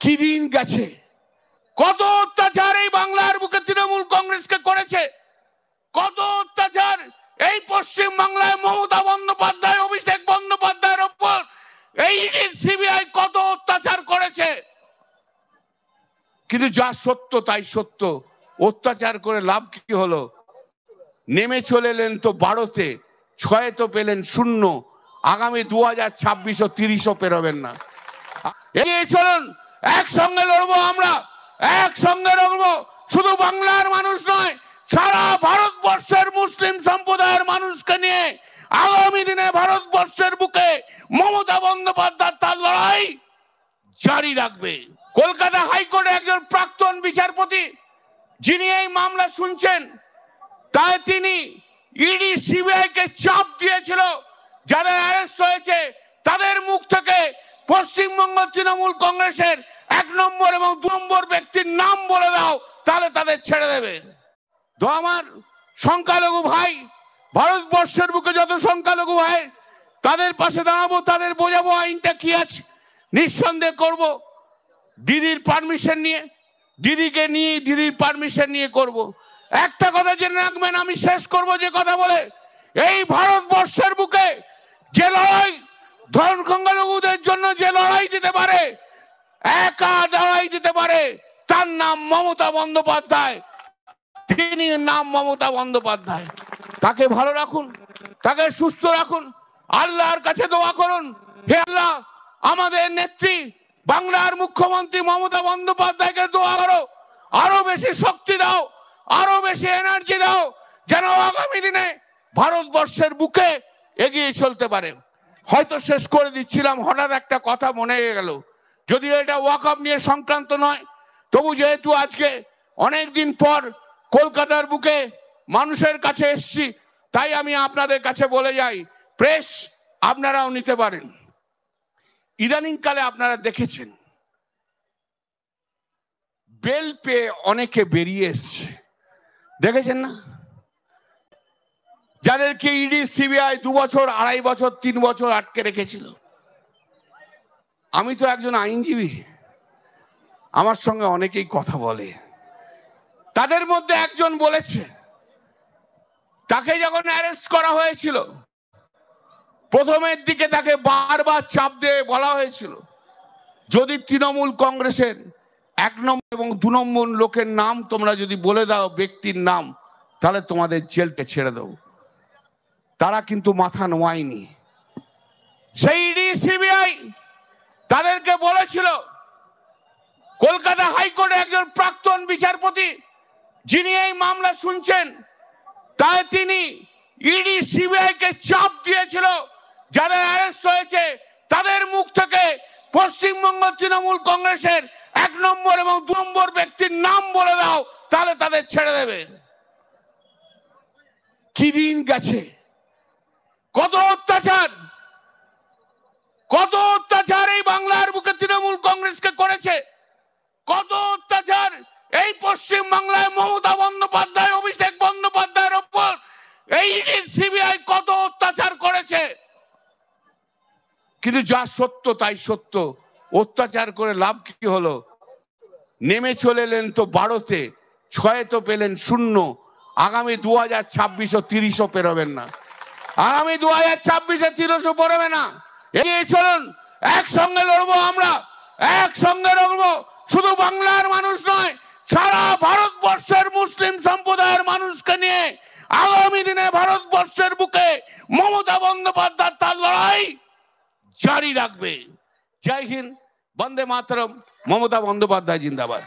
কি দিন গেছে, কত অত্যাচার এই বাংলার বুকে তৃণমূল কংগ্রেসকে করেছে, কত অত্যাচার এই পশ্চিম বাংলায় মমতা বন্দ্যোপাধ্যায় অভিষেক বন্দ্যোপাধ্যায়ের উপর এই সিবিআই কত অত্যাচার করেছে। কিন্তু যা সত্য তাই সত্য, অত্যাচার করে লাভ কি হলো? নেমে চলে এলেন তো 12-তে, 6-এ তো পেলেন 0। আগামী 2026 ও 30ও পেরোবেন না। এগিয়ে চলুন, একসঙ্গে লড়বো, আমরা একসঙ্গে লড়বো। শুধু বাংলার মানুষ নয়, সারা ভারতবর্ষের মুসলিম সম্প্রদায়ের মানুষকে নিয়ে আগামী দিনে ভারতবর্ষের বুকে মমতা বন্দ্যোপাধ্যায় তার লড়াই জারি রাখবে। কলকাতা হাইকোর্টে একজন প্রাক্তন বিচারপতি যিনি এই মামলা শুনছেন, তাই তিনি ইডি সিবিআই কে চাপ দিয়েছিল যারা অ্যারেস্ট হয়েছে তাদের মুখ থেকে পশ্চিমবঙ্গ তৃণমূল কংগ্রেসের 1 নম্বর এবং 2 নম্বর ব্যক্তির নাম বলে দাও, তাহলে তাদের ছেড়ে দেবে। তো আমার সংখ্যালঘু ভাই, ভারতবর্ষের বুকে যত সংখ্যালঘু ভাই, তাদের পাশে দাঁড়াবো, তাদের বোঝাবো আইনটা কি আছে। নিঃসন্দেহ করব দিদির পারমিশন নিয়ে, দিদির পারমিশন নিয়ে করব। একটা কথা জেনে রাখবেন, আমি শেষ করব যে কথা বলে, এই ভারতবর্ষের বুকে যে লড়াই সংখ্যালঘুদের জন্য যে লড়াই দিতে পারে, একা লড়াই দিতে পারে, তার নাম মমতা বন্দ্যোপাধ্যায়। তিনি নাম মমতা বন্দ্যোপাধ্যায়। তাকে ভালো রাখুন, তাকে সুস্থ রাখুন, আল্লাহর কাছে দোয়া করুন, হে আল্লাহ আমাদের নেত্রী বাংলার মুখ্যমন্ত্রী মমতা বন্দ্যোপাধ্যায়কে দোয়া করো, আরো বেশি শক্তি দাও, আরো বেশি এনার্জি দাও, যেন আগামী দিনে ভারতবর্ষের বুকে এগিয়ে চলতে পারে। হয়তো শেষ করে দিচ্ছিলাম, হঠাৎ একটা কথা মনে গেল, যদিও এটা ওয়াকআপ নিয়ে সংক্রান্ত নয়, তবু যেহেতু আজকে অনেকদিন পর কলকাতার বুকে মানুষের কাছে এসছি, তাই আমি আপনাদের কাছে বলে যাই, প্রেস আপনারাও নিতে পারেন। ইদানিং কালে আপনারা দেখেছেন বেল পেয়ে অনেকে বেরিয়ে এসছে, দেখেছেন না? যাদেরকে ইডি সিবিআই 2 বছর, 2.5 বছর, 3 বছর আটকে রেখেছিল। আমি তো একজন আইনজীবী, আমার সঙ্গে অনেকেই কথা বলে, তাদের মধ্যে একজন বলেছে তাকে যখন অ্যারেস্ট করা হয়েছিল, প্রথমের দিকে তাকে বারবার চাপ দিয়ে বলা হয়েছিল, যদি তৃণমূল কংগ্রেসের 1 নম্বর এবং 2 নম্বর লোকের নাম তোমরা যদি বলে দাও, ব্যক্তির নাম, তাহলে তোমাদের জেলকে ছেড়ে দেবো। তারা কিন্তু মাথা নোয়ায়নি। সেই ইডি সিবিআই তাদেরকে বলেছিল, কলকাতা হাইকোর্টে একজন প্রাক্তন বিচারপতি যিনি এই মামলা শুনছেন, তাই তিনি ইডি সিবিআই কে চাপ দিয়েছিল যারা অ্যারেস্ট হয়েছে তাদের মুখ থেকে পশ্চিমবঙ্গ তৃণমূল কংগ্রেসের 1 নম্বর এবং 2 নম্বর ব্যক্তির নাম বলে দাও, তাহলে তাদের ছেড়ে দেবে। কি দিন গেছে, কত অত্যাচার, কত অত্যাচার এই বাংলার বুকে তৃণমূল কংগ্রেসকে করেছে, কত অত্যাচার এই পশ্চিম বাংলায় মমতা বন্দ্যোপাধ্যায় অভিষেক বন্দ্যোপাধ্যায়ের উপর এই সিবিআই কত অত্যাচার করেছে। কিন্তু যা সত্য তাই সত্য, অত্যাচার করে লাভ কি হলো? নেমে চলে এলেন তো 12-তে, 6-এ তো পেলেন 0। আগামী 2026 ও 30ও পেরোবেন না। আগামী 2026-এ 30ও পেরোবে না। এগিয়ে চলুন, একসঙ্গে লড়বো, আমরা একসঙ্গে লড়বো। শুধু বাংলার মানুষ নয়, সারা ভারতবর্ষের মুসলিম সম্প্রদায়ের মানুষকে নিয়ে আগামী দিনে ভারতবর্ষের বুকে মমতা বন্দ্যোপাধ্যায় তার লড়াই জারি রাখবে। জয় হিন্দ, বন্দে মাতরম, মমতা বন্দ্যোপাধ্যায় জিন্দাবাদ।